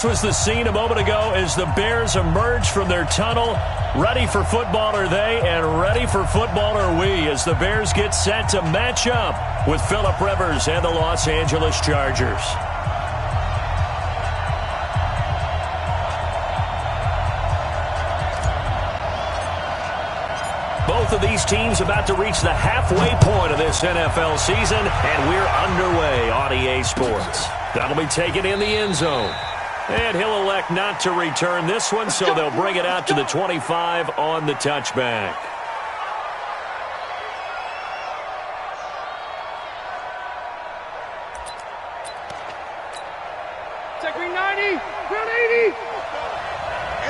This was the scene a moment ago as the Bears emerged from their tunnel. Ready for football are they, and ready for football are we as the Bears get set to match up with Phillip Rivers and the Los Angeles Chargers. Both of these teams about to reach the halfway point of this NFL season, and we're underway on EA Sports. That'll be taken in the end zone. And he'll elect not to return this one, so they'll bring it out to the 25 on the touchback. Check green 90, ground 80.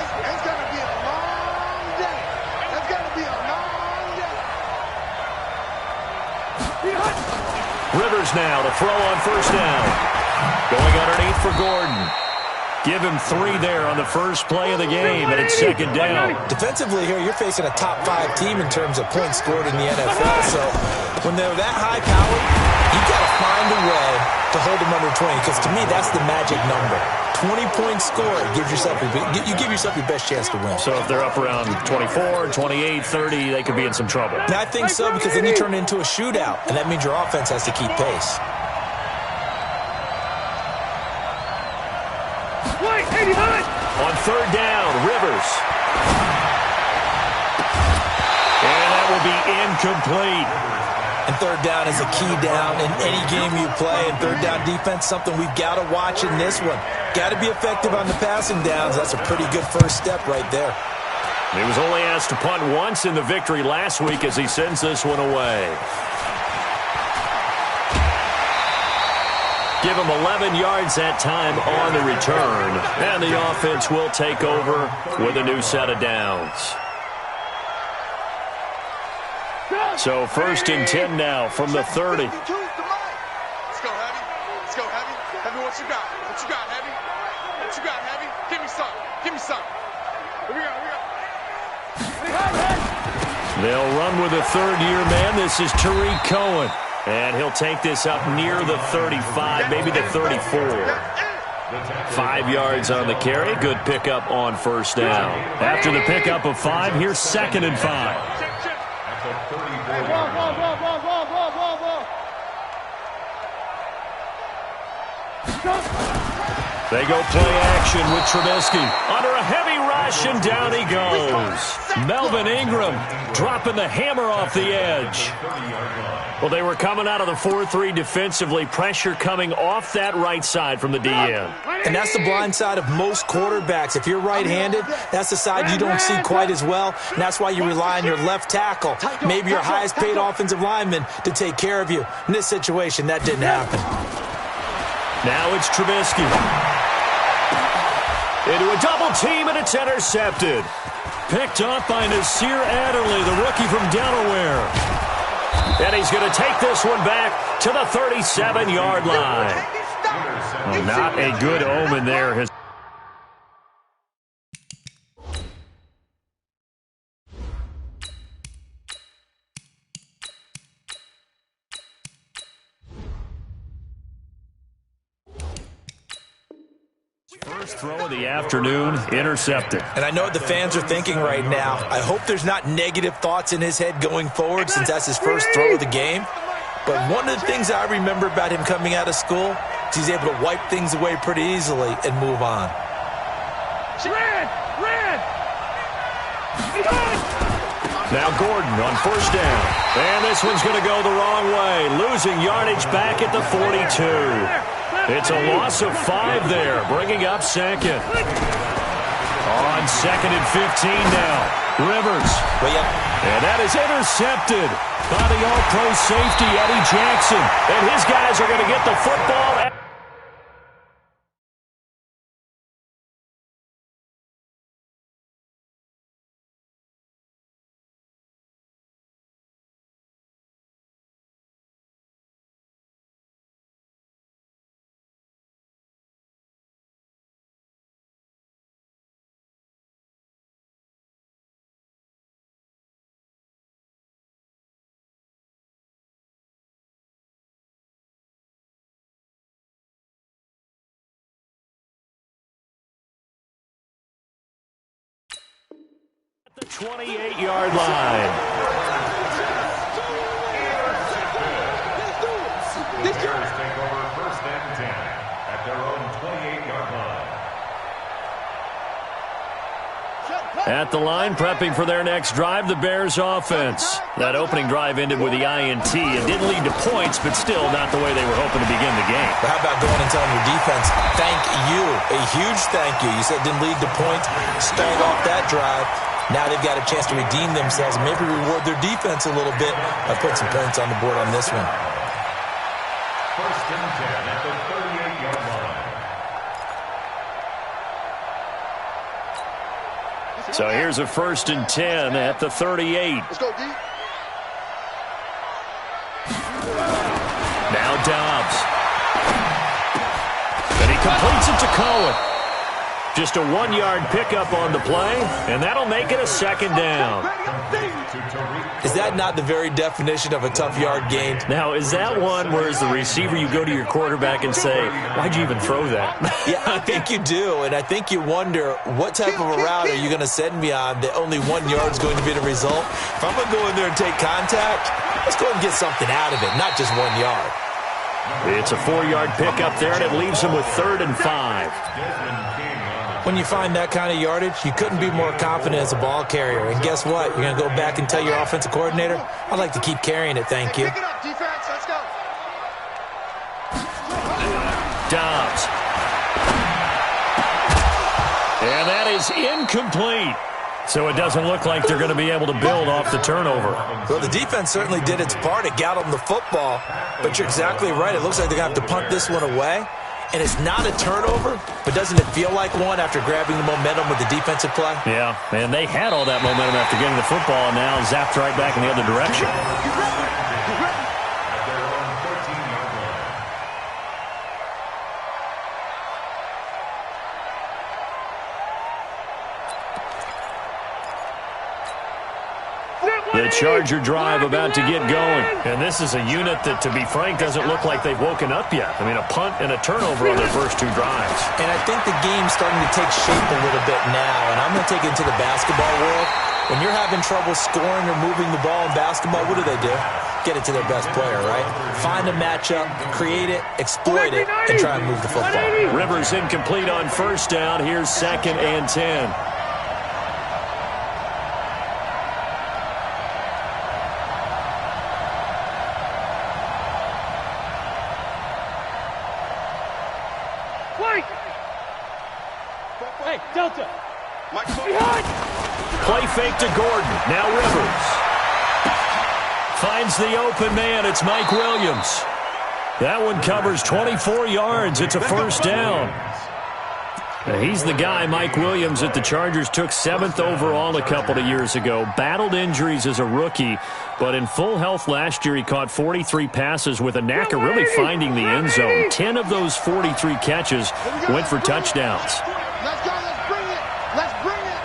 It's going to be a long day. It's going to be a long day. Rivers now to throw on first down. Going underneath for Gordon. Give him 3 there on the first play of the game, and it's second down. Defensively here, you're facing a top 5 team in terms of points scored in the NFL. So when they're that high-powered, you've got to find a way to hold them under 20, because to me, that's the magic number. 20-point score, you give yourself your best chance to win. So if they're up around 24, 28, 30, they could be in some trouble. And I think so, because then you turn it into a shootout, and that means your offense has to keep pace. On third down, Rivers. And that will be incomplete. And third down is a key down in any game you play. And third down defense, something we've got to watch in this one. Got to be effective on the passing downs. That's a pretty good first step right there. He was only asked to punt once in the victory last week as he sends this one away. Give him 11 yards that time on the return. And the offense will take over with a new set of downs. So first and 10 now from the 30. Let's go, Heavy. Let's go, Heavy. Heavy, what you got? What you got, Heavy? What you got, Heavy? Give me some. Give me some. Here we go. They'll run with a third-year man. This is Tariq Cohen. And he'll take this up near the 35, maybe the 34. 5 yards on the carry. Good pickup on first down. After the pickup of 5, here's second and 5. They go play action with Trubisky. Under a heavy rush, and down he goes. Melvin Ingram dropping the hammer off the edge. Well, they were coming out of the 4-3 defensively. Pressure coming off that right side from the DN. And that's the blind side of most quarterbacks. If you're right-handed, that's the side you don't see quite as well. And that's why you rely on your left tackle, maybe your highest-paid offensive lineman, to take care of you. In this situation, that didn't happen. Now it's Trubisky. Into a double team, and it's intercepted. Picked up by Nasir Adderley, the rookie from Delaware. And he's going to take this one back to the 37-yard line. Well, not a good omen there. First throw of the afternoon, intercepted. And I know what the fans are thinking right now. I hope there's not negative thoughts in his head going forward, since that's his first throw of the game. But one of the things I remember about him coming out of school is he's able to wipe things away pretty easily and move on. Now Gordon on first down. And this one's going to go the wrong way. Losing yardage back at the 42. It's a loss of 5 there, bringing up second. On second and 15 now. Rivers. And that is intercepted by the All-Pro safety, Eddie Jackson. And his guys are going to get the football. 28-yard line. The Bears take over 1st and 10 at their own 28-yard line. At the line, prepping for their next drive, the Bears offense. That opening drive ended with the INT. It didn't lead to points, but still not the way they were hoping to begin the game. But how about going and telling your defense, thank you, a huge thank you. You said it didn't lead to points, started off that drive. Now they've got a chance to redeem themselves, maybe reward their defense a little bit by putting some points on the board on this one. 1st and 10 at the 38-yard line. So here's a 1st and 10 at the 38. Let's go, D. Now Dobbs. And he completes it to Cohen. Just a 1-yard pickup on the play, and that'll make it a 2nd down. Is that not the very definition of a tough yard gain? Now, is that one where as the receiver you go to your quarterback and say, why'd you even throw that? Yeah, I think you do, and I think you wonder what type of a route are you going to send me on that only 1 yard is going to be the result? If I'm going to go in there and take contact, let's go and get something out of it, not just 1 yard. It's a 4-yard pickup there, and it leaves him with 3rd and 5. When you find that kind of yardage, you couldn't be more confident as a ball carrier. And guess what? You're going to go back and tell your offensive coordinator, I'd like to keep carrying it, thank you. Pick it up, defense. Let's go. Dobbs. And that is incomplete. So it doesn't look like they're going to be able to build off the turnover. Well, the defense certainly did its part. It got them the football. But you're exactly right. It looks like they're going to have to punt this one away. And it's not a turnover, but doesn't it feel like one after grabbing the momentum with the defensive play? Yeah, and they had all that momentum after getting the football, and now zapped right back in the other direction. The Charger drive about to get going. And this is a unit that, to be frank, doesn't look like they've woken up yet. I mean, a punt and a turnover on their first 2 drives. And I think the game's starting to take shape a little bit now. And I'm going to take it into the basketball world. When you're having trouble scoring or moving the ball in basketball, what do? Get it to their best player, right? Find a matchup, create it, exploit it, and try and move the football. Rivers incomplete on 1st down. Here's 2nd and 10. Hey, Delta. Mike, Behind. Play fake to Gordon. Now Rivers. Finds the open man. It's Mike Williams. That one covers 24 yards. It's a 1st down. He's the guy, Mike Williams, that the Chargers took 7th overall a couple of years ago. Battled injuries as a rookie, but in full health last year, he caught 43 passes with a knack of really finding the end zone. 10 of those 43 catches went for touchdowns. let's go. Let's bring it. Let's bring it.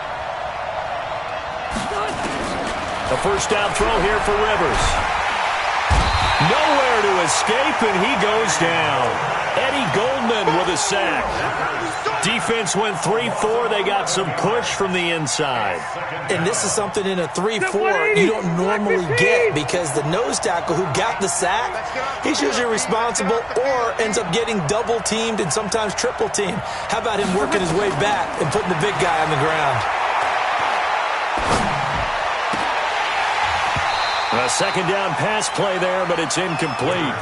A 1st down throw here for Rivers. Nowhere to escape, and he goes down. Eddie Goldman with a sack. Defense went 3-4. They got some push from the inside. And this is something in a 3-4 you don't normally get, because the nose tackle who got the sack, he's usually responsible or ends up getting double-teamed and sometimes triple-teamed. How about him working his way back and putting the big guy on the ground? A 2nd down pass play there, but it's incomplete.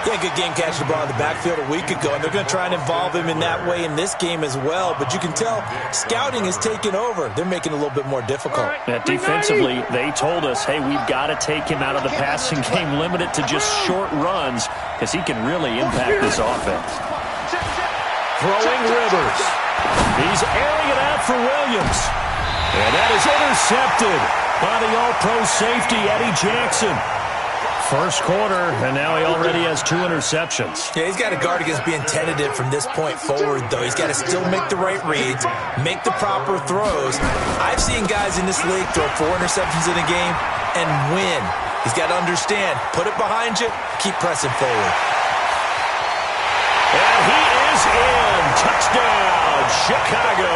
Yeah, good game catching the ball in the backfield a week ago, and they're going to try and involve him in that way in this game as well. But you can tell scouting is taking over. They're making it a little bit more difficult. Defensively, they told us, hey, we've got to take him out of the passing game, limit it to just short runs, because he can really impact this offense. Throwing Rivers. He's airing it out for Williams. And that is intercepted by the all-pro safety, Eddie Jackson. First quarter, and now he already has 2 interceptions. Yeah, he's got to guard against being tentative from this point forward, though. He's got to still make the right reads, make the proper throws. I've seen guys in this league throw 4 interceptions in a game and win. He's got to understand, put it behind you, keep pressing forward. And he is in. Touchdown, Chicago.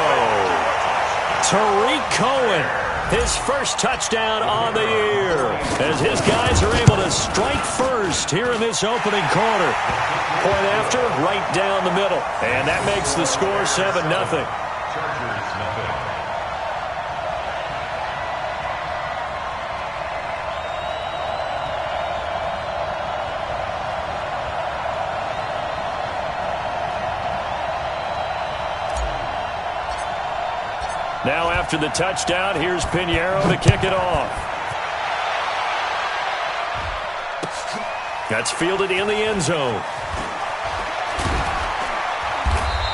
Tariq Cohen, his first touchdown on the year, as his guys are able to strike first here in this opening quarter. Point after, right down the middle. And that makes the score 7-0. Now after the touchdown, here's Pinheiro to kick it off. That's fielded in the end zone.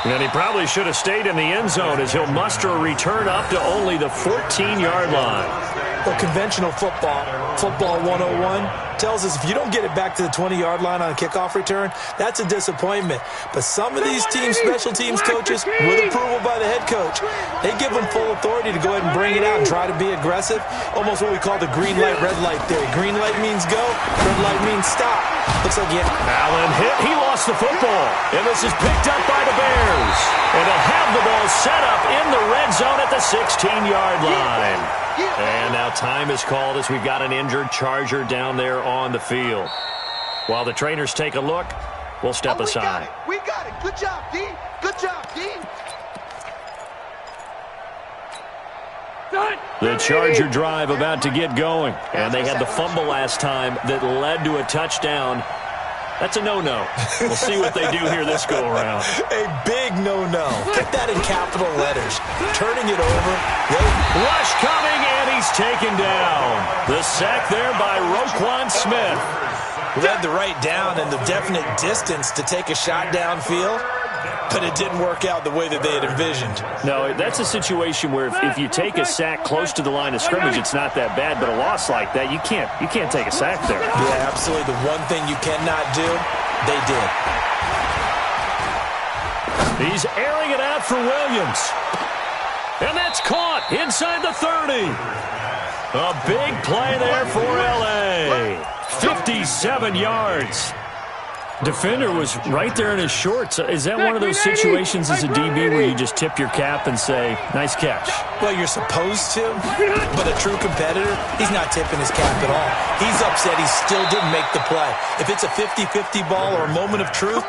And he probably should have stayed in the end zone as he'll muster a return up to only the 14-yard line. Well, conventional football 101, tells us if you don't get it back to the 20-yard line on a kickoff return, that's a disappointment. But some of these teams, special teams coaches, with approval by the head coach, they give them full authority to go ahead and bring it out and try to be aggressive. Almost what we call the green light, red light theory. Green light means go, red light means stop. Looks like Allen hit. He lost the football. And this is picked up by the Bears. And they'll have the ball set up in the red zone at the 16-yard line. And now time is called as we've got an injured Charger down there on the field. While the trainers take a look, we'll step aside. We got it. Good job, D. Good job, D. The Charger drive about to get going. And they had the fumble last time that led to a touchdown. That's a no-no. We'll see what they do here this go-around. a big no-no. Get that in capital letters. Turning it over. Rush coming, and he's taken down. The sack there by Roquan Smith. We had the right down and the definite distance to take a shot downfield, but it didn't work out the way that they had envisioned. No, that's a situation where if you take a sack close to the line of scrimmage, it's not that bad, but a loss like that, you can't take a sack there. Yeah, absolutely. The one thing you cannot do, they did. He's airing it out for Williams. And that's caught inside the 30. A big play there for L.A. 57 yards. Defender was right there in his shorts. Is that one of those situations as a DB where you just tip your cap and say, nice catch? Well, you're supposed to, but a true competitor, he's not tipping his cap at all. He's upset he still didn't make the play. If it's a 50-50 ball or a moment of truth,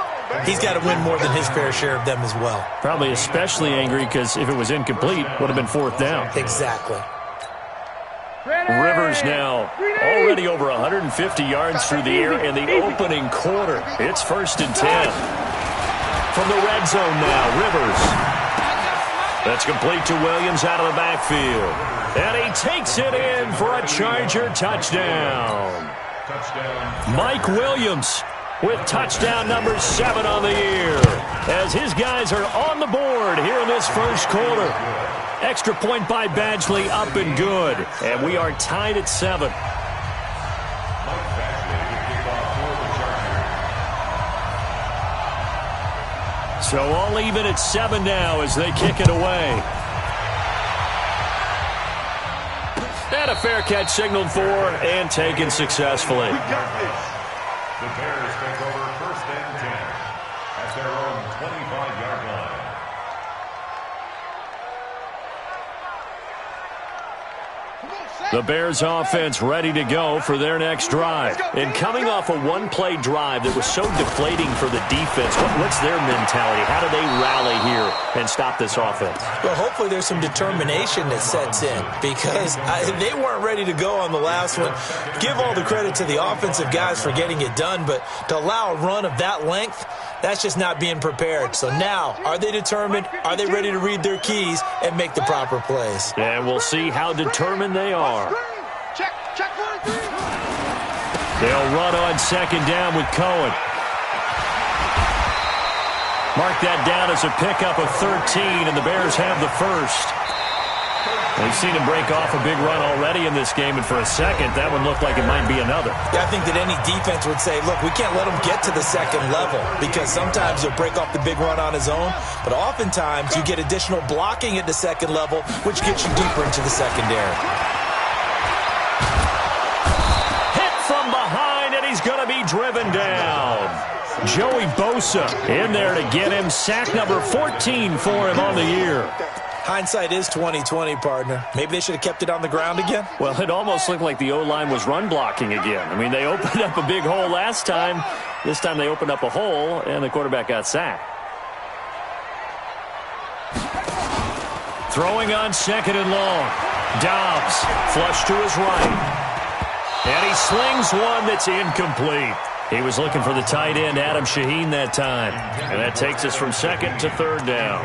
he's got to win more than his fair share of them as well. Probably especially angry because if it was incomplete, would have been fourth down. Exactly. Rivers now already over 150 yards through the air in the opening quarter. It's 1st and 10. From the red zone now, Rivers. That's complete to Williams out of the backfield. And he takes it in for a Charger touchdown. Mike Williams with touchdown number 7 on the year, as his guys are on the board here in this first quarter. Extra point by Badgley, up and good. And we are tied at 7. So all even at 7 now as they kick it away. And a fair catch signaled for and taken successfully. The Bears take over 1st and 10 at their own 25-yard line. The Bears offense ready to go for their next drive. And coming off a one-play drive that was so deflating for the defense, what's their mentality? How do they rally here and stop this offense? Well, hopefully there's some determination that sets in, because they weren't ready to go on the last one. Give all the credit to the offensive guys for getting it done, but to allow a run of that length, that's just not being prepared. So now, are they determined? Are they ready to read their keys and make the proper plays? And we'll see how determined they are. Check 43. They'll run on 2nd down with Cohen. Mark that down as a pickup of 13, and the Bears have the first. We've seen him break off a big run already in this game, and for a second, that one looked like it might be another. Yeah, I think that any defense would say, look, we can't let him get to the second level, because sometimes he'll break off the big run on his own, but oftentimes you get additional blocking at the second level, which gets you deeper into the secondary. Hit from behind, and he's going to be driven down. Joey Bosa in there to get him. Sack number 14 for him on the year. Hindsight is 20/20, partner. Maybe they should have kept it on the ground again. Well, it almost looked like the O-line was run blocking again. I mean, they opened up a big hole last time. This time they opened up a hole, and the quarterback got sacked. Throwing on 2nd and long. Dobbs, flush to his right. And he slings one that's incomplete. He was looking for the tight end, Adam Shaheen, that time. And that takes us from 2nd to 3rd down.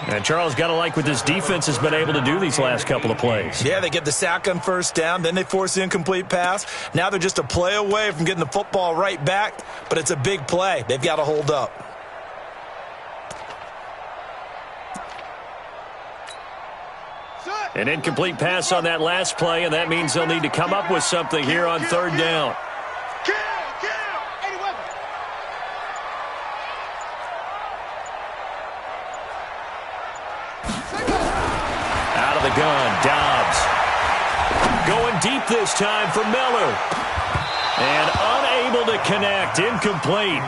And Charles, got to like what this defense has been able to do these last couple of plays. Yeah, they get the sack on 1st down, then they force the incomplete pass. Now they're just a play away from getting the football right back, but it's a big play. They've got to hold up. An incomplete pass on that last play, and that means they'll need to come up with something here on 3rd down. Out of the gun, Dobbs. Going deep this time for Miller. And unable to connect, incomplete.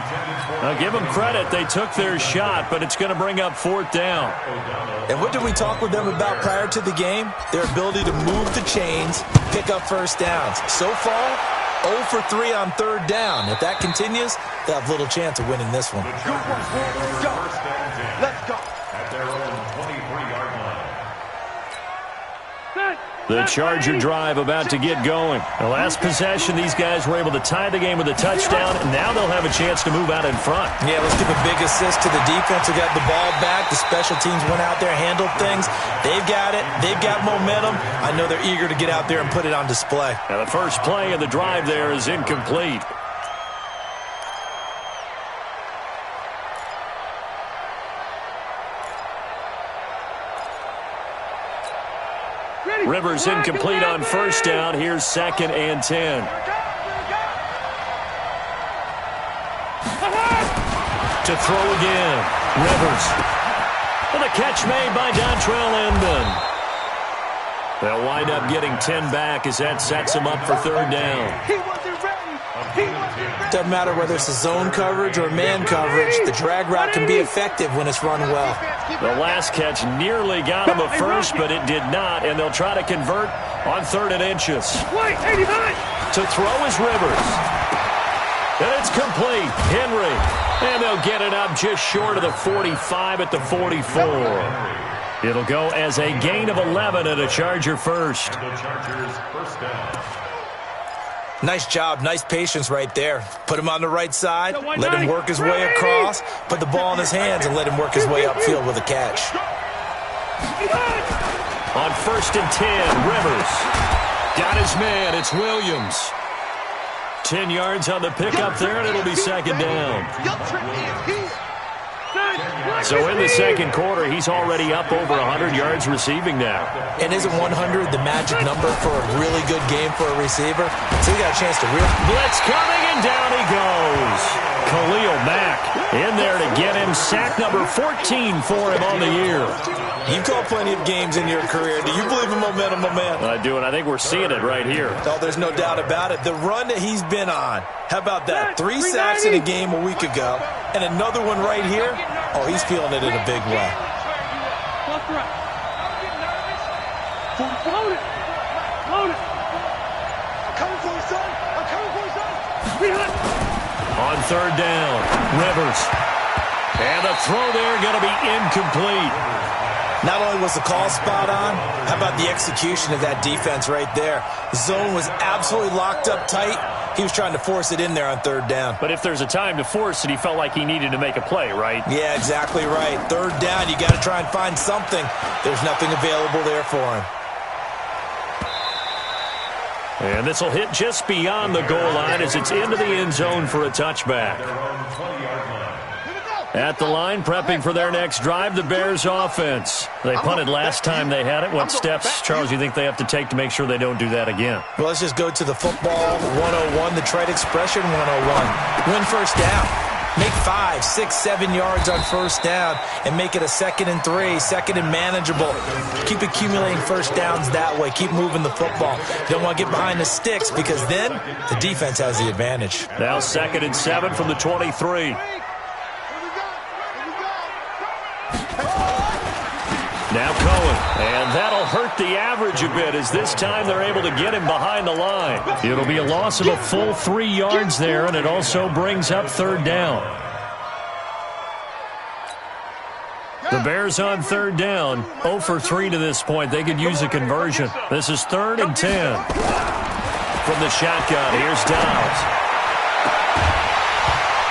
Now give them credit, they took their shot, but it's going to bring up 4th down. And what did we talk with them about prior to the game? Their ability to move the chains, pick up 1st downs. So far, 0 for 3 on 3rd down. If that continues, they'll have little chance of winning this one. Let's go. At their own 23-yard line. The Charger drive about to get going. The last possession, these guys were able to tie the game with a touchdown, and now they'll have a chance to move out in front. Yeah, let's give a big assist to the defense who got the ball back. The special teams went out there, handled things. They've got it. They've got momentum. I know they're eager to get out there and put it on display. Now the first play of the drive there is incomplete. Rivers incomplete on 1st down. Here's 2nd and 10. To throw again. Rivers. And the catch made by Dontrell Inman. They'll wind up getting 10 back as that sets them up for 3rd down. Doesn't matter whether it's a zone coverage or man coverage. The drag route can be effective when it's run well. The last catch nearly got him a first, but it did not, and they'll try to convert on 3rd and inches. To throw is Rivers. And it's complete. Henry. And they'll get it up just short of the 45 at the 44. It'll go as a gain of 11 and a Charger first. The Chargers 1st down. Nice job, nice patience right there. Put him on the right side, let him work his way across, put the ball in his hands, and let him work his way upfield with a catch. On 1st and 10, Rivers. Got his man, it's Williams. 10 yards on the pickup there, and it'll be 2nd down. So in the 2nd quarter, he's already up over 100 yards receiving now. And isn't 100 the magic number for a really good game for a receiver? So he got a chance to really... Blitz coming, and down he goes. Khalil Mack in there to get him. Sack number 14 for him on the year. You've called plenty of games in your career. Do you believe in momentum, my man? I do, and I think we're seeing it right here. Oh, there's no doubt about it. The run that he's been on. How about that? 3 sacks in a game a week ago, and another one right here. Oh, he's feeling it in a big way. Load it. I'm coming for you, son. I'm coming for you, son. On 3rd down, Rivers. And the throw there going to be incomplete. Not only was the call spot on, how about the execution of that defense right there? Zone was absolutely locked up tight. He was trying to force it in there on 3rd down. But if there's a time to force it, he felt like he needed to make a play, right? Yeah, exactly right. 3rd down, you got to try and find something. There's nothing available there for him. And this will hit just beyond the goal line as it's into the end zone for a touchback. At the line, prepping for their next drive, the Bears offense. They punted last time they had it. What steps, Charles, you think they have to take to make sure they don't do that again? Well, let's just go to the football 101, the trade expression 101. Win 1st down. Make 5, 6, 7 yards on 1st down and make it a 2nd and 3, 2nd and manageable. Keep accumulating 1st downs that way. Keep moving the football. You don't want to get behind the sticks because then the defense has the advantage. Now 2nd and 7 from the 23. Now Cohen, and that'll hurt the average a bit as this time they're able to get him behind the line. It'll be a loss of a full 3 yards there, and it also brings up third down. The Bears on third down, 0 for 3 to this point. They could use a conversion. This is 3rd and 10. From the shotgun, here's Downs.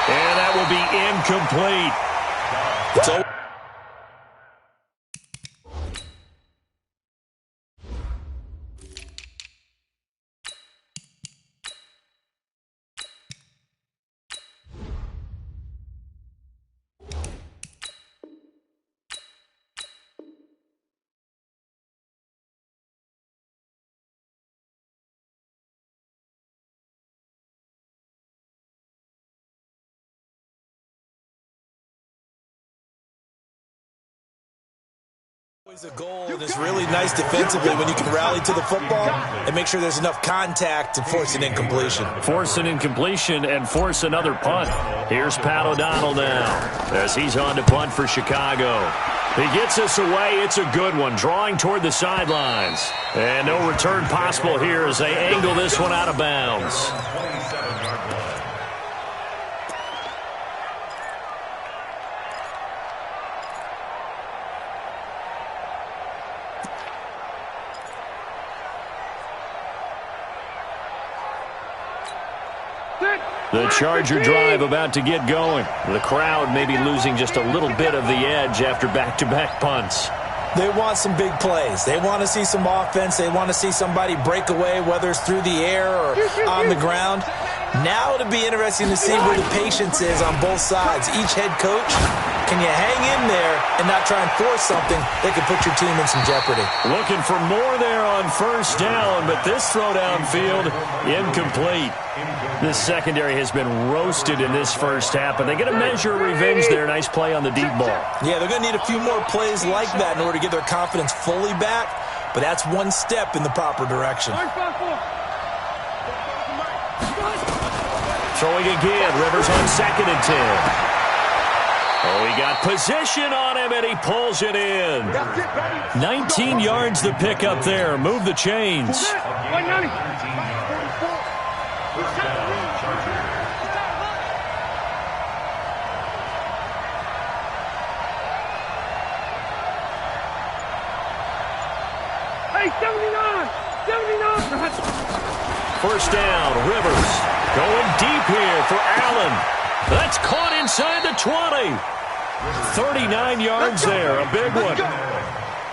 And that will be incomplete. It's over. Always a goal, and it's really nice defensively when you can rally to the football and make sure there's enough contact to force an incompletion. Force an incompletion and force another punt. Here's Pat O'Donnell now as he's on to punt for Chicago. He gets us away. It's a good one, drawing toward the sidelines. And no return possible here as they angle this one out of bounds. The Charger drive about to get going. The crowd may be losing just a little bit of the edge after back-to-back punts. They want some big plays. They want to see some offense. They want to see somebody break away, whether it's through the air or on the ground. Now it'll be interesting to see where the patience is on both sides. Each head coach, can you hang in there and not try and force something that could put your team in some jeopardy? Looking for more there on first down, but this throw downfield, incomplete. This secondary has been roasted in this first half, but they get a measure of revenge there. Nice play on the deep ball. Yeah, they're going to need a few more plays like that in order to get their confidence fully back, but that's one step in the proper direction. Throwing again, Rivers on 2nd and 10. Oh, he got position on him, and he pulls it in. 19 yards the pickup there. Move the chains. Hey, 79! 79! First down, Rivers. Going deep here for Allen. That's caught inside the 20. 39 yards there, a big one.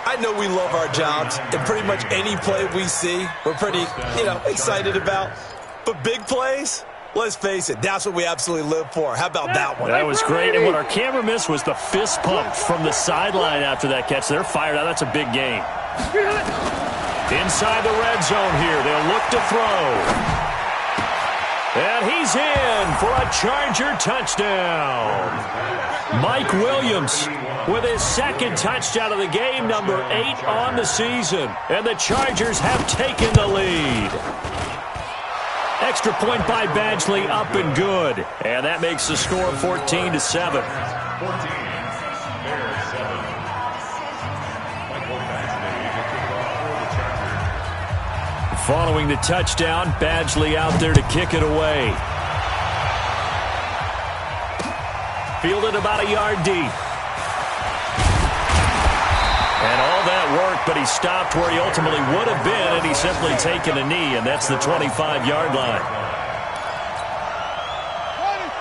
I know we love our jobs, and pretty much any play we see, we're pretty, excited about. But big plays, let's face it, that's what we absolutely live for. How about that one? That was great, and what our camera missed was the fist pump from the sideline after that catch. They're fired out. That's a big gain. Inside the red zone here, they'll look to throw. And he's in for a Charger touchdown. Mike Williams with his 2nd touchdown of the game, number 8 on the season. And the Chargers have taken the lead. Extra point by Badgley, up and good. And that makes the score 14-7. Following the touchdown, Badgley out there to kick it away. Fielded about a yard deep. And all that work, but he stopped where he ultimately would have been, and he's simply taken a knee, and that's the 25-yard line.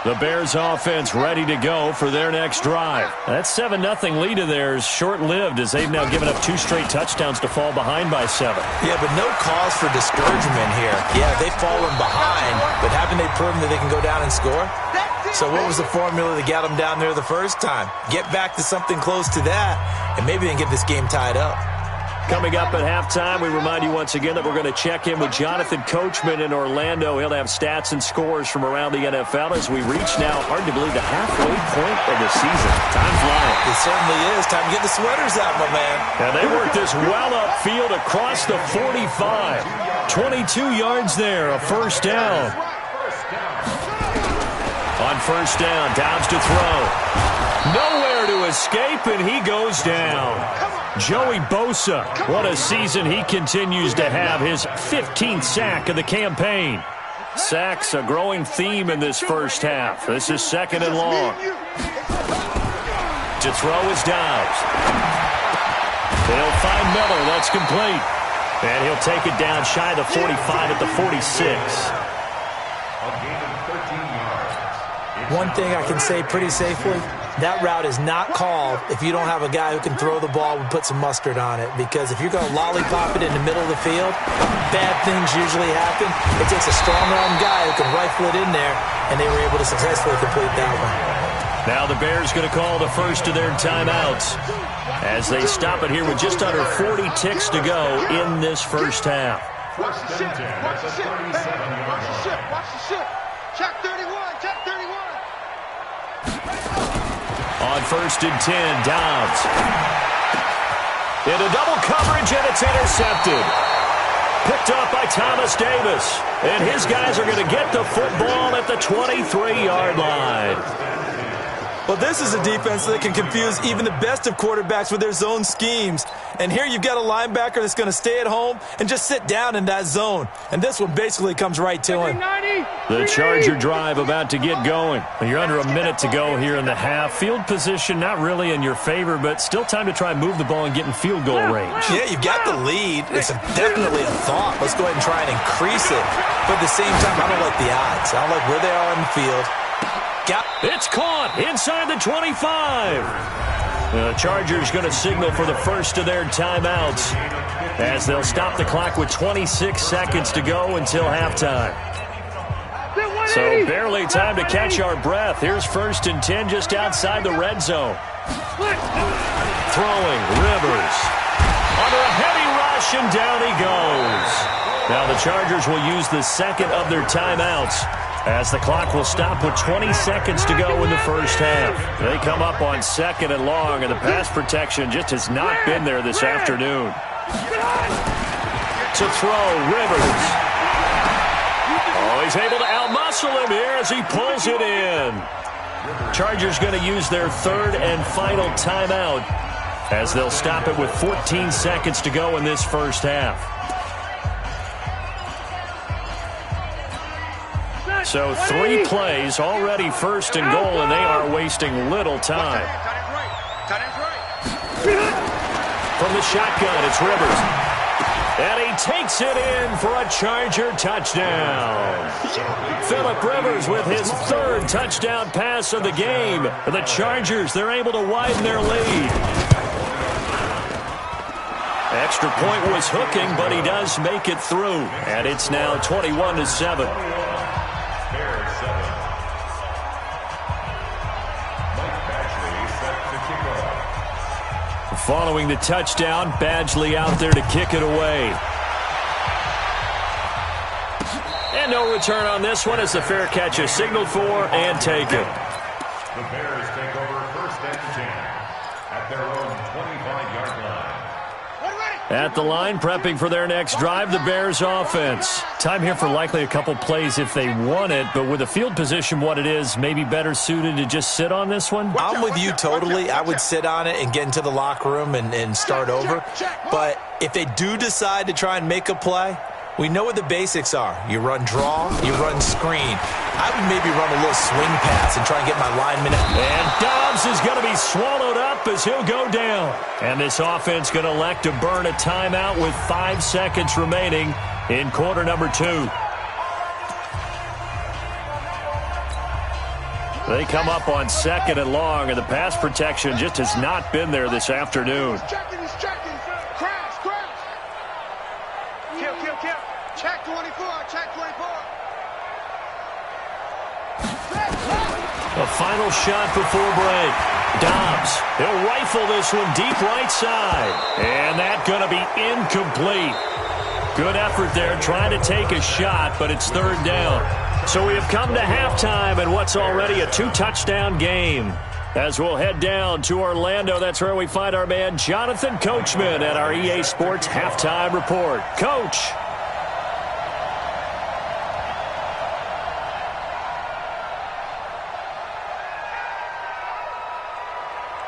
The Bears offense ready to go for their next drive. That 7-0 lead of theirs short-lived as they've now given up 2 straight touchdowns to fall behind by 7. Yeah, but no cause for discouragement here. Yeah, they've fallen behind, but haven't they proven that they can go down and score? So what was the formula that got them down there the first time? Get back to something close to that, and maybe they can get this game tied up. Coming up at halftime, we remind you once again that we're going to check in with Jonathan Coachman in Orlando. He'll have stats and scores from around the NFL as we reach now, hard to believe, the halfway point of the season. Time flying. It certainly is. Time to get the sweaters out, my man. And they work this well upfield across the 45. 22 yards there, a first down. On first down, Downs to throw. Nowhere to escape, and he goes down. Joey Bosa, what a season he continues to have, his 15th sack of the campaign. Sacks a growing theme in this first half. This is 2nd and long. To throw is Dobbs. They'll find Miller. That's complete. And he'll take it down shy of the 45 at the 46. One thing I can say pretty safely, that route is not called if you don't have a guy who can throw the ball and put some mustard on it. Because if you're going to lollipop it in the middle of the field, bad things usually happen. It takes a strong-arm guy who can rifle it in there, and they were able to successfully complete that one. Now the Bears going to call the first of their timeouts as they stop it here with just under 40 ticks to go in this first half. Watch the ship. Watch the ship. Watch the ship. Watch the ship. Check 31. Check 31. On 1st and 10, Dobbs. Into double coverage, and it's intercepted. Picked up by Thomas Davis. And his guys are going to get the football at the 23-yard line. Well, this is a defense that can confuse even the best of quarterbacks with their zone schemes. And here you've got a linebacker that's going to stay at home and just sit down in that zone. And this one basically comes right to him. The Charger drive about to get going. You're under a minute to go here in the half. Field position not really in your favor, but still time to try and move the ball and get in field goal range. Yeah, you've got the lead. It's definitely a thought. Let's go ahead and try and increase it. But at the same time, I don't like the odds. I don't like where they are on the field. It's caught inside the 25. The Chargers going to signal for the first of their timeouts as they'll stop the clock with 26 seconds to go until halftime. So barely time to catch our breath. Here's 1st and 10 just outside the red zone. Throwing, Rivers. Under a heavy rush, and down he goes. Now the Chargers will use the second of their timeouts as the clock will stop with 20 seconds to go in the first half. They come up on 2nd and long, and the pass protection just has not been there this afternoon. To throw, Rivers. Oh, he's able to outmuscle him here as he pulls it in. Chargers going to use their 3rd and final timeout as they'll stop it with 14 seconds to go in this first half. So 3 plays, already 1st and goal, and they are wasting little time. From the shotgun, it's Rivers. And he takes it in for a Charger touchdown. Phillip Rivers with his 3rd touchdown pass of the game. The Chargers, they're able to widen their lead. Extra point was hooking, but he does make it through. And it's now 21-7. Following the touchdown, Badgley out there to kick it away. And no return on this one as the fair catch is signaled for and taken. The Bears take over 1st and 10 at their own 25-yard line. At the line, prepping for their next drive, the Bears offense. Time here for likely a couple plays if they want it, but with the field position what it is, maybe better suited to just sit on this one? I'm with you totally. I would sit on it and get into the locker room and start over. But if they do decide to try and make a play, we know what the basics are. You run draw, you run screen. I would maybe run a little swing pass and try and get my lineman out. And Dobbs is going to be swallowed up as he'll go down. And this offense going to elect to burn a timeout with 5 seconds remaining in quarter number 2. They come up on 2nd and long, and the pass protection just has not been there this afternoon. He's checking. Crash. Kill. Check 24. Check 24. A final shot before break. Dobbs, he'll rifle this one deep right side. And that's going to be incomplete. Good effort there trying to take a shot, but it's 3rd down. So we have come to halftime in what's already a 2-touchdown game. As we'll head down to Orlando, that's where we find our man Jonathan Coachman at our EA Sports Halftime Report. Coach.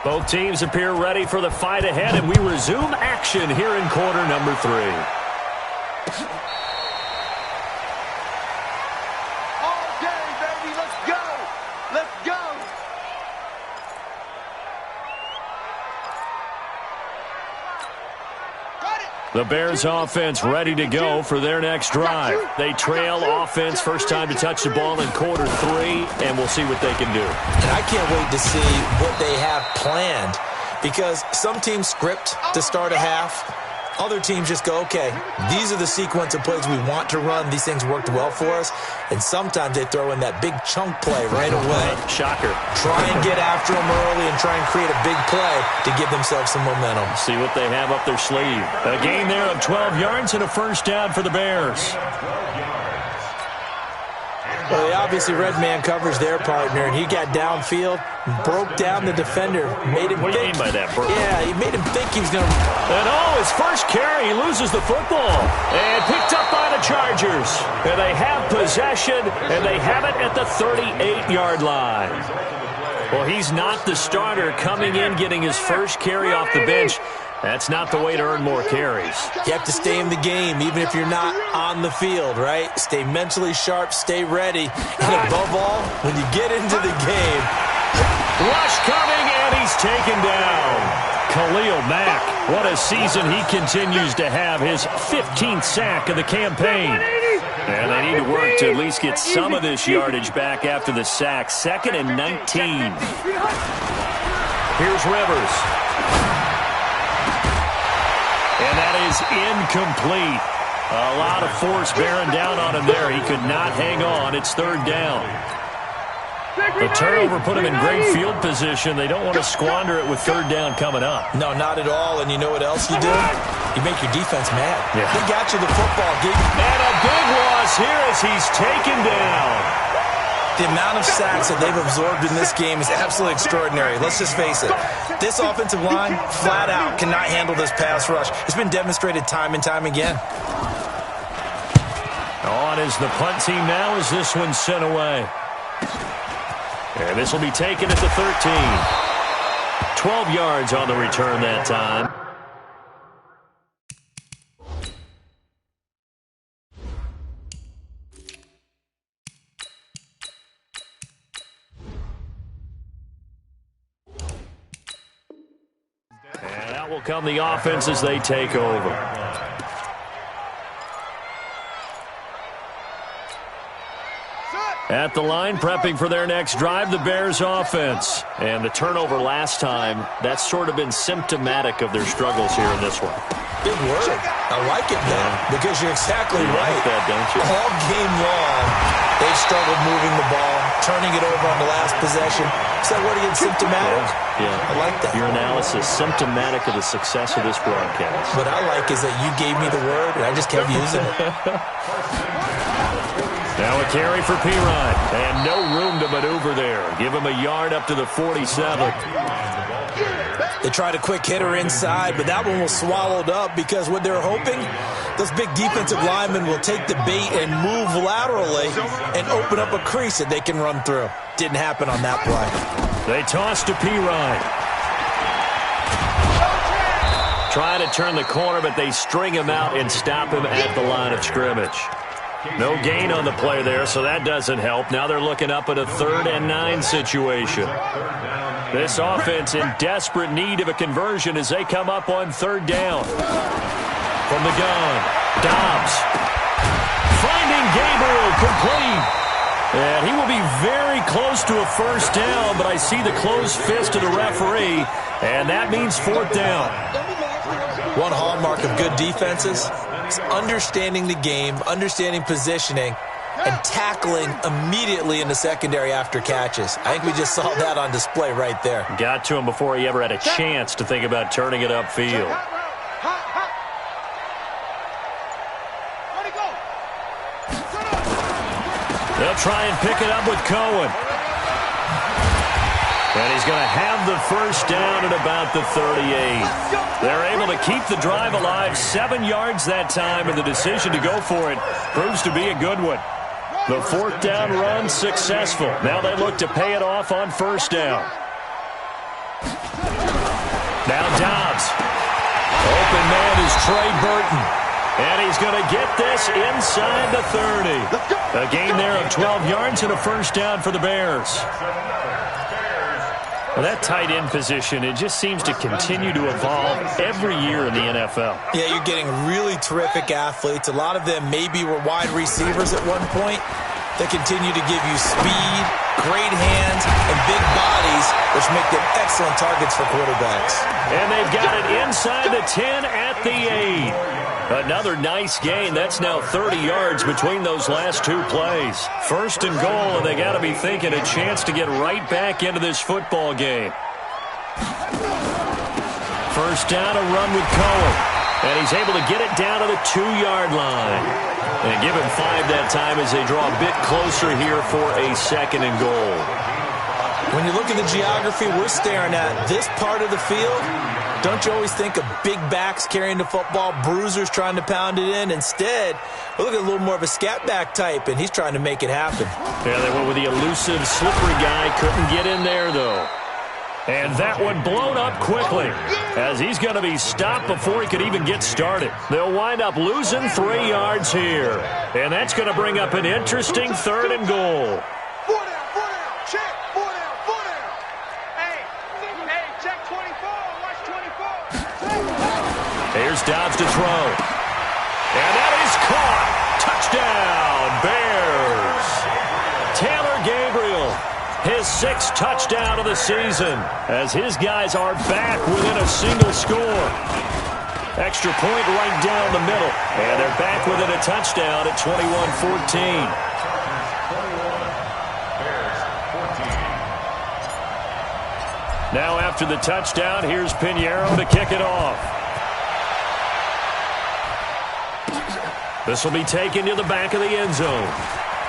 Both teams appear ready for the fight ahead, and we resume action here in quarter number 3. All day, baby. Let's go. Let's go. The Bears offense ready to go for their next drive. They trail offense, first time to touch the ball in quarter 3, and we'll see what they can do. And I can't wait to see what they have planned, because some teams script to start a half. Other teams just go, okay, these are the sequence of plays we want to run. These things worked well for us. And sometimes they throw in that big chunk play right away. Shocker. Try and get after them early and try and create a big play to give themselves some momentum. See what they have up their sleeve. A gain there of 12 yards and a first down for the Bears. Well, they obviously read man coverage their partner, and he got downfield, broke down the defender, made him What do you mean by that, bro? Yeah, he made him think he was going to... And his first carry, he loses the football. And picked up by the Chargers. And they have possession, and they have it at the 38-yard line. Well, he's not the starter coming in, getting his first carry off the bench. That's not the way to earn more carries. You have to stay in the game, even if you're not on the field, right? Stay mentally sharp, stay ready. And above all, when you get into the game... Rush coming, and he's taken down. Khalil Mack, what a season he continues to have, his 15th sack of the campaign. And they need to work to at least get some of this yardage back after the sack. 2nd and 19. Here's Rivers. And that is incomplete. A lot of force bearing down on him there. He could not hang on. It's 3rd down. The turnover put him in great field position. They don't want to squander it with 3rd down coming up. No, not at all. And you know what else you do? You make your defense mad. Yeah. They got you the football. And a big loss here as he's taken down. The amount of sacks that they've absorbed in this game is absolutely extraordinary. Let's just face it. This offensive line, flat out, cannot handle this pass rush. It's been demonstrated time and time again. On is the punt team now as this one's sent away. And this will be taken at the 13. 12 yards on the return that time. And out will come the offense as they take over. At the line, prepping for their next drive, the Bears offense. And the turnover last time, that's sort of been symptomatic of their struggles here in this one. Big word. I like it, man, because you're exactly You right. like that, don't you? All game long, they've struggled moving the ball, turning it over on the last possession. Is that what again, symptomatic? Yeah. I like that. Your analysis, symptomatic of the success of this broadcast. What I like is that you gave me the word, and I just kept using it. Now a carry for Pirine, and no room to maneuver there. Give him a yard up to the 47. They tried a quick hitter inside, but that one was swallowed up because what they're hoping, those big defensive linemen will take the bait and move laterally and open up a crease that they can run through. Didn't happen on that play. They toss to Pirine. Try to turn the corner, but they string him out and stop him at the line of scrimmage. No gain on the play there, so that doesn't help. Now they're looking up at a 3rd and 9 situation. This offense in desperate need of a conversion as they come up on 3rd down. From the gun, Dobbs. Finding Gabriel, complete. And he will be very close to a first down, but I see the closed fist of the referee, and that means 4th down. One hallmark of good defenses is understanding the game, understanding positioning, and tackling immediately in the secondary after catches. I think we just saw that on display right there. Got to him before he ever had a chance to think about turning it upfield. They'll try and pick it up with Cohen. And he's going to have the first down at about the 38. They're able to keep the drive alive, 7 yards that time, and the decision to go for it proves to be a good one. The 4th down run successful. Now they look to pay it off on 1st down. out. Open man is Trey Burton. And he's going to get this inside the 30. A gain there of 12 yards and a first down for the Bears. Well, that tight end position, it just seems to continue to evolve every year in the NFL. Yeah, you're getting really terrific athletes. A lot of them maybe were wide receivers at one point. They continue to give you speed, great hands, and big bodies, which make them excellent targets for quarterbacks. And they've got it inside the 10 at the 8. Another nice gain. That's now 30 yards between those last two plays. First and goal, and they got to be thinking a chance to get right back into this football game. First down, a run with Cohen. And he's able to get it down to the 2-yard line. And give him 5 that time as they draw a bit closer here for a second and goal. When you look at the geography we're staring at, this part of the field, don't you always think of big backs carrying the football, bruisers trying to pound it in? Instead, we look at a little more of a scat back type, and he's trying to make it happen. Yeah, they went with the elusive, slippery guy. Couldn't get in there, though. And that one blown up quickly as he's going to be stopped before he could even get started. They'll wind up losing 3 yards here. And that's going to bring up an interesting third and goal. 4 down, check, 4 down. Hey, check 24, watch 24. Here's Dobbs to throw. And that is caught. Touchdown, Bears. Taylor Gabriel. His 6th touchdown of the season as his guys are back within a single score. Extra point right down the middle. And they're back within a touchdown at 21-14. Now after the touchdown, here's Pinheiro to kick it off. This will be taken to the back of the end zone.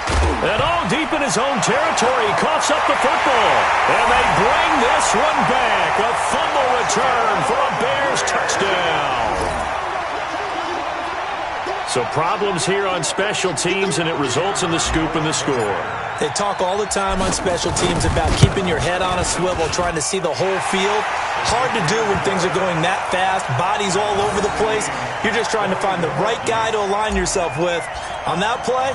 And all deep in his own territory, he coughs up the football. And they bring this one back. A fumble return for a Bears touchdown. So problems here on special teams, and it results in the scoop and the score. They talk all the time on special teams about keeping your head on a swivel, trying to see the whole field. Hard to do when things are going that fast, bodies all over the place. You're just trying to find the right guy to align yourself with. On that play,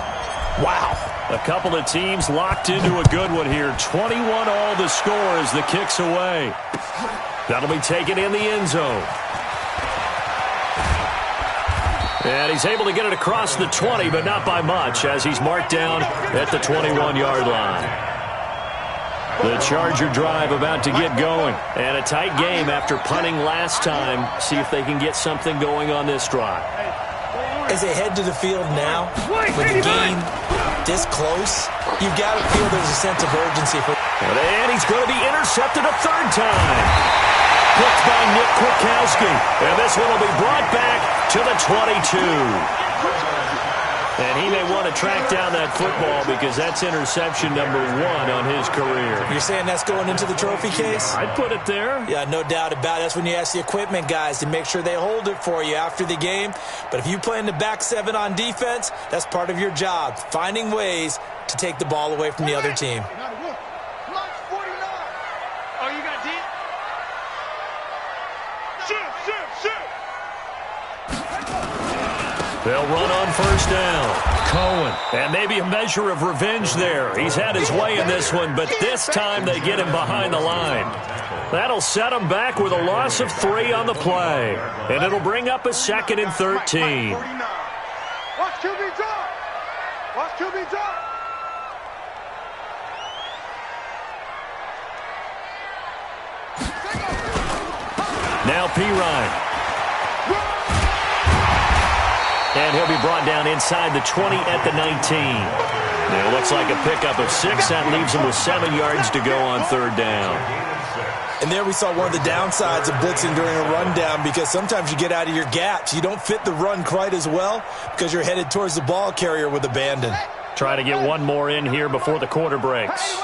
wow. A couple of teams locked into a good one here. 21 all the score as the kick's away. That'll be taken in the end zone. And he's able to get it across the 20, but not by much, as he's marked down at the 21-yard line. The Charger drive about to get going. And a tight game after punting last time. See if they can get something going on this drive. As they head to the field now, with the game this close, you've got to feel there's a sense of urgency. And he's going to be intercepted a third time. Picked by Nick Kwiatkowski. And this one will be brought back to the 22. And he may want to track down that football because that's interception number 1 on his career. You're saying that's going into the trophy case? I'd put it there. Yeah, no doubt about it. That's when you ask the equipment guys to make sure they hold it for you after the game. But if you play in the back 7 on defense, that's part of your job, finding ways to take the ball away from the other team. Oh, you got deep? Shoot. They'll run on first down. Cohen. And maybe a measure of revenge there. He's had his way in this one, but this time they get him behind the line. That'll set him back with a loss of 3 on the play. And it'll bring up a 2nd and 13. Watch QB drop. Watch QB drop. Now Pirine. And he'll be brought down inside the 20 at the 19. Now it looks like a pickup of 6. That leaves him with 7 yards to go on third down. And there we saw one of the downsides of blitzing during a rundown, because sometimes you get out of your gaps. You don't fit the run quite as well because you're headed towards the ball carrier with abandon. Try to get one more in here before the quarter breaks.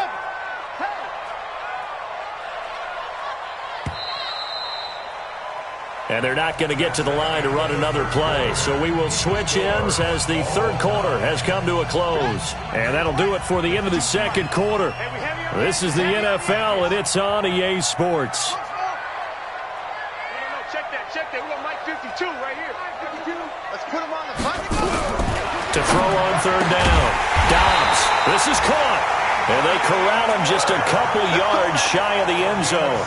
And they're not going to get to the line to run another play. So we will switch ends as the third quarter has come to a close. And that'll do it for the end of the second quarter. This is the NFL, and it's on EA Sports. Check 52 right here. 52. Let's put him on the button. To throw on third down. Dobbs. This is caught. And they corral him just a couple yards shy of the end zone.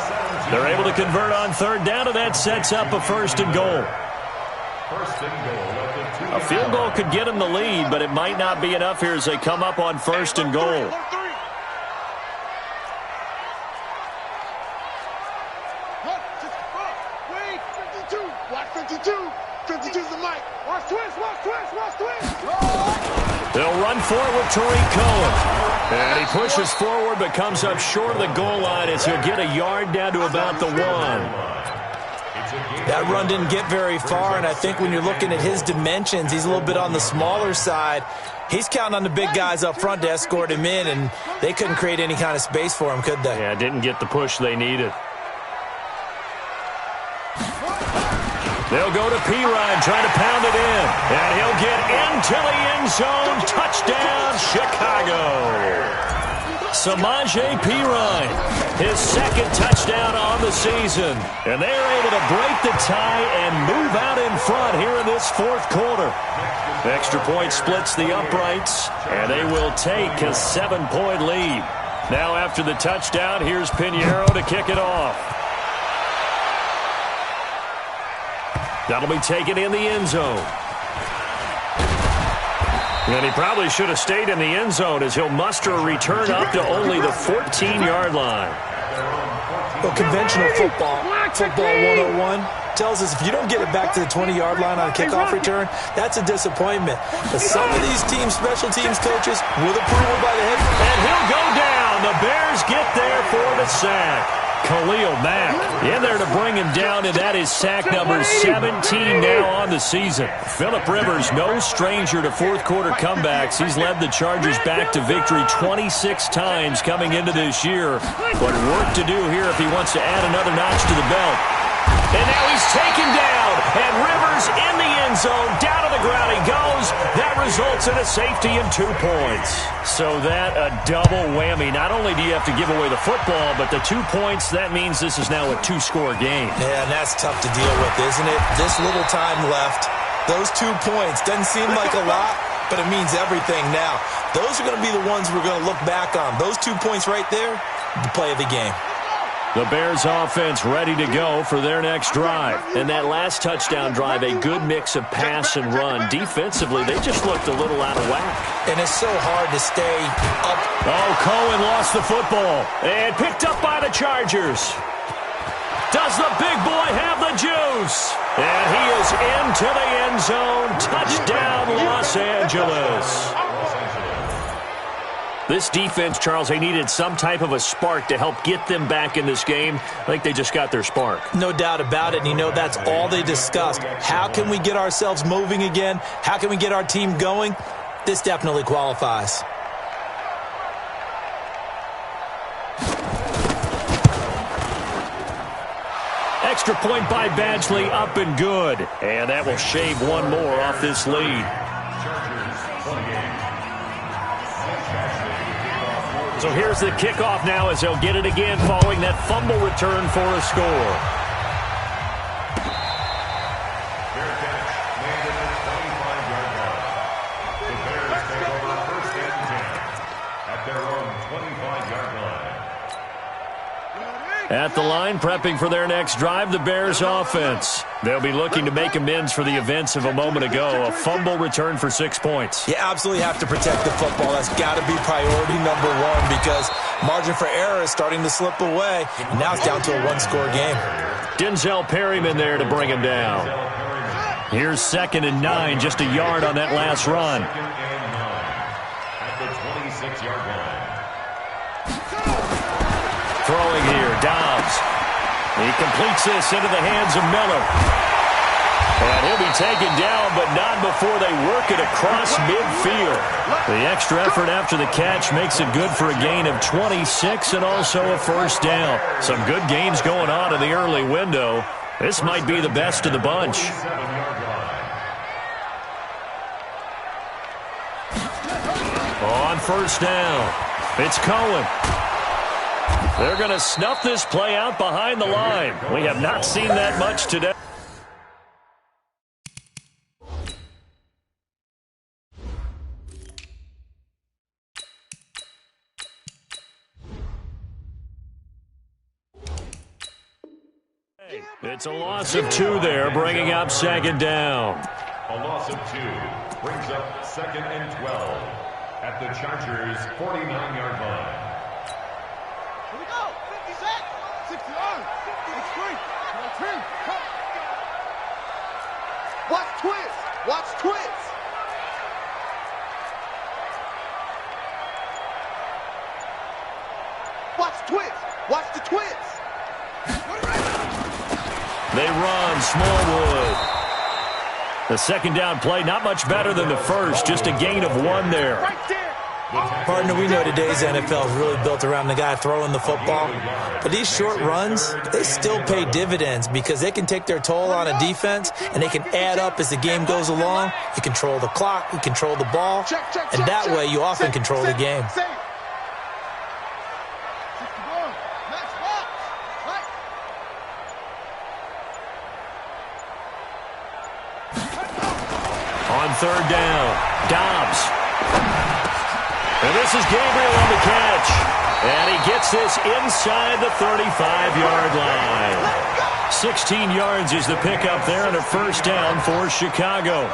They're able to convert on third down, and that sets up a first and goal. A field goal could get them the lead, but it might not be enough here as they come up on first and goal. Wait, 52. Watch 52. 52's the mic. Watch twist, watch twist, watch twist. They'll run for it with Tariq Cohen. And he pushes forward but comes up short of the goal line as he'll get a yard down to about the 1. That run didn't get very far, and I think when you're looking at his dimensions, he's a little bit on the smaller side. He's counting on the big guys up front to escort him in, and they couldn't create any kind of space for him, could they? Yeah, didn't get the push they needed. They'll go to Pirine, trying to pound it in. And he'll get into the end zone. Touchdown, Chicago. Samaje Pirine, his second touchdown on the season. And they're able to break the tie and move out in front here in this fourth quarter. Extra point splits the uprights, and they will take a 7-point lead. Now after the touchdown, here's Pinheiro to kick it off. That'll be taken in the end zone. And he probably should have stayed in the end zone as he'll muster a return up to only the 14-yard line. Well, conventional football 101, tells us if you don't get it back to the 20-yard line on a kickoff return, that's a disappointment. But some of these teams, special teams coaches, with approval by the head. And he'll go down. The Bears get there for the sack. Khalil Mack in there to bring him down, and that is sack number 17 now on the season. Phillip Rivers, no stranger to fourth-quarter comebacks. He's led the Chargers back to victory 26 times coming into this year. But work to do here if he wants to add another notch to the belt. And now he's taken down, and Rivers in the end zone. Down to the ground he goes. That results in a safety and 2 points. So that a double whammy. Not only do you have to give away the football, but the 2 points, that means this is now a 2-score game. Yeah, and that's tough to deal with, isn't it? This little time left. Those 2 points doesn't seem like a lot, but it means everything now. Those are going to be the ones we're going to look back on. Those 2 points right there, the play of the game. The Bears offense ready to go for their next drive. And that last touchdown drive, a good mix of pass and run. Defensively, they just looked a little out of whack. And it's so hard to stay up. Oh, Cohen lost the football. And picked up by the Chargers. Does the big boy have the juice? And he is into the end zone. Touchdown, Los Angeles. This defense, Charles, they needed some type of a spark to help get them back in this game. I think they just got their spark. No doubt about it, and you know that's all they discussed. How can we get ourselves moving again? How can we get our team going? This definitely qualifies. Extra point by Badgley, up and good. And that will shave one more off this lead. So here's the kickoff now as they'll get it again following that fumble return for a score. Fair catch, landed at the 25-yard line. The Bears take over first and 10 at their own 25-yard line. At the line, prepping for their next drive, the Bears offense. They'll be looking to make amends for the events of a moment ago. A fumble return for 6 points. You absolutely have to protect the football. That's got to be priority number one because margin for error is starting to slip away. And now it's down to a one-score game. Denzel Perryman there to bring him down. Here's 2nd and 9, just a yard on that last run. At the 26-yard line. Throwing here, Dobbs. He completes this into the hands of Miller. And he'll be taken down, but not before they work it across midfield. The extra effort after the catch makes it good for a gain of 26 and also a first down. Some good games going on in the early window. This might be the best of the bunch. On first down, it's Cohen. They're going to snuff this play out behind the line. We have not seen that much today. It's a loss of 2 there, bringing up second down. A loss of 2 brings up second and 12 at the Chargers' 49-yard line. Here we go. 56. 60 yards. It's free. Watch twins. Watch twins. Watch twins. Watch the twins. They run Smallwood. The second down play, not much better than the first, just a gain of 1 there. Right there. Partner, we know today's NFL is really built around the guy throwing the football. But these short runs, they still pay dividends because they can take their toll on a defense and they can add up as the game goes along. You control the clock, you control the ball, and that way you often control the game. On third down, Dobbs. And this is Gabriel on the catch. And he gets this inside the 35-yard line. 16 yards is the pickup there and a first down for Chicago.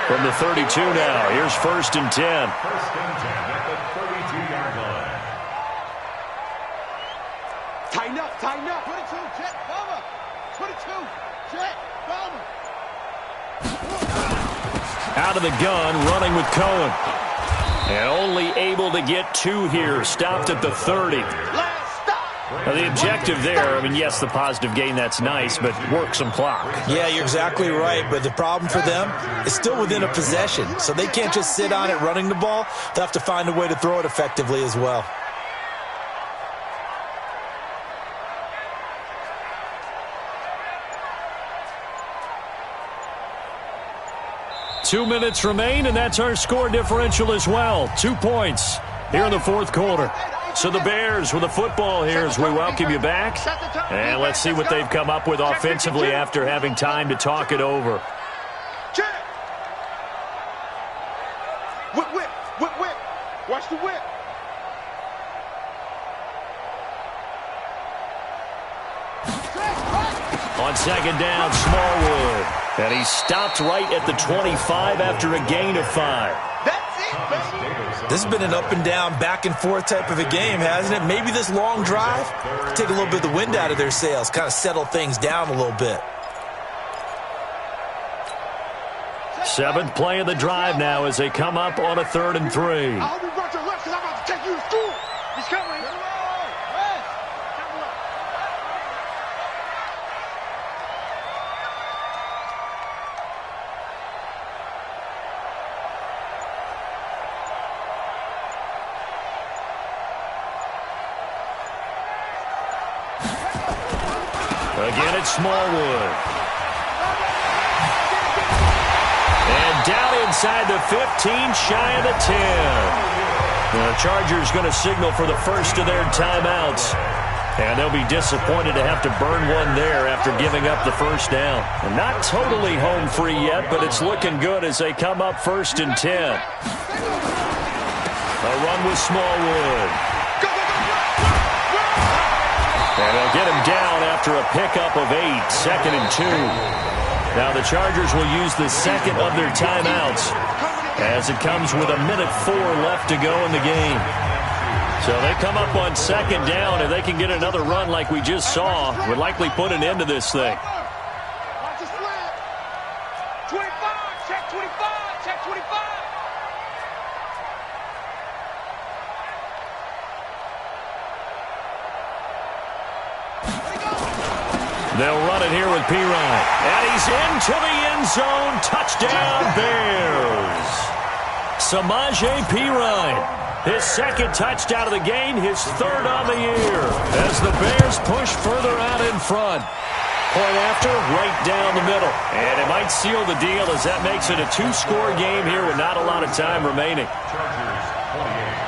From the 32 now, here's 1st and 10. First and 10 at the 32-yard line. Tighten up. 22, Jet, Bomber. 22, Jet, Bomber. Out of the gun, running with Cohen. And only able to get 2 here, stopped at the 30. Now the objective there, I mean, yes, the positive gain, that's nice, but work some clock. Yeah, you're exactly right, but the problem for them is still within a possession, so they can't just sit on it running the ball. They'll have to find a way to throw it effectively as well. Two minutes remain, and that's our score differential as well. 2 points here in the fourth quarter. So the Bears with the football here as we welcome you back. And let's see what they've come up with offensively after having time to talk it over. Whip. Watch the whip. On second down, Smallwood. And he stopped right at the 25 after a gain of 5. That's it, baby. This has been an up and down, back and forth type of a game, hasn't it? Maybe this long drive take a little bit of the wind out of their sails, kind of settle things down a little bit. 7th play of the drive now as they come up on a 3rd and 3. I hope you brought your left because I'm about to take you to school. He's coming. Again, it's Smallwood. And down inside the 15, shy of the 10. The Chargers going to signal for the first of their timeouts. And they'll be disappointed to have to burn one there after giving up the first down. And not totally home free yet, but it's looking good as they come up 1st and 10. A run with Smallwood. And they'll get him down after a pickup of 8, 2nd and 2. Now the Chargers will use the second of their timeouts as it comes with 1:04 left to go in the game. So they come up on 2nd down, and they can get another run like we just saw. Would likely put an end to this thing. Watch the slant. 25, check 25, check 25. They'll run it here with Pirine. And he's into the end zone. Touchdown, Bears. Samaje Pirine. His 2nd touchdown of the game, his 3rd on the year. As the Bears push further out in front. Point after, right down the middle. And it might seal the deal as that makes it a 2-score game here with not a lot of time remaining. Chargers 28.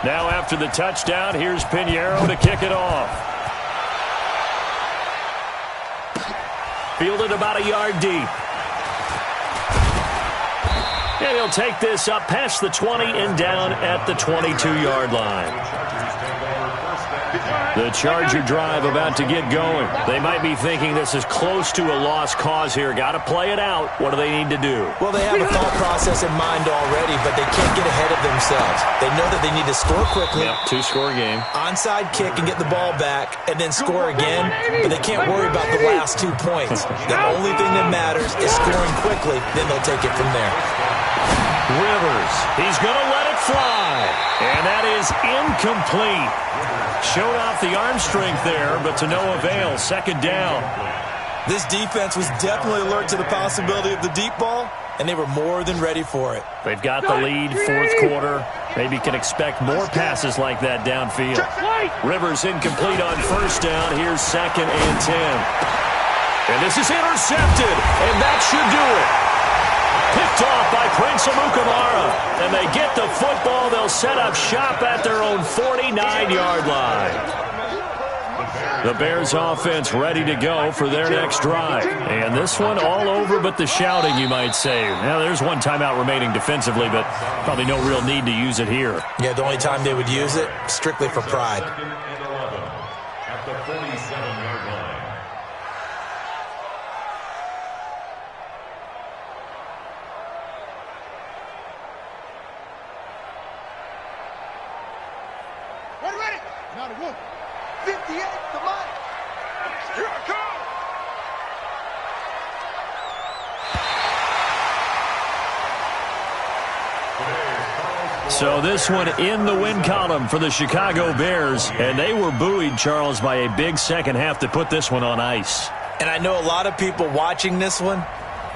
Now after the touchdown, here's Pinheiro to kick it off. Fielded about a yard deep. And he'll take this up past the 20 and down at the 22-yard line. The Charger drive about to get going. They might be thinking this is close to a lost cause here. Got to play it out. What do they need to do? Well, they have a thought process in mind already, but they can't get ahead of themselves. They know that they need to score quickly. Yep, two-score game. Onside kick and get the ball back, and then score again. But they can't worry about the last 2 points. The only thing that matters is scoring quickly. Then they'll take it from there. Rivers, he's going to let it fly. And that is incomplete. Showed off the arm strength there, but to no avail. Second down. This defense was definitely alert to the possibility of the deep ball, and they were more than ready for it. They've got the lead, fourth quarter. Maybe can expect more passes like that downfield. Rivers incomplete on first down. Here's 2nd and 10. And this is intercepted, and that should do it. Picked off by Prince Amukamara. And they get the football. They'll set up shop at their own 49-yard line. The Bears offense ready to go for their next drive. And this one all over but the shouting, you might say. Now, there's one timeout remaining defensively, but probably no real need to use it here. Yeah, the only time they would use it, strictly for pride. At the 47-yard line. Ready? Not a whoop. 58, come on. Here I come. So this one in the win column for the Chicago Bears. And they were buoyed, Charles, by a big second half to put this one on ice. And I know a lot of people watching this one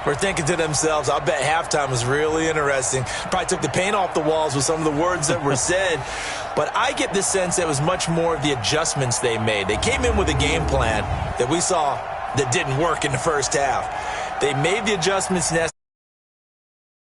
were thinking to themselves, I bet halftime was really interesting. Probably took the paint off the walls with some of the words that were said. But I get the sense that it was much more of the adjustments they made. They came in with a game plan that we saw that didn't work in the first half. They made the adjustments necessary.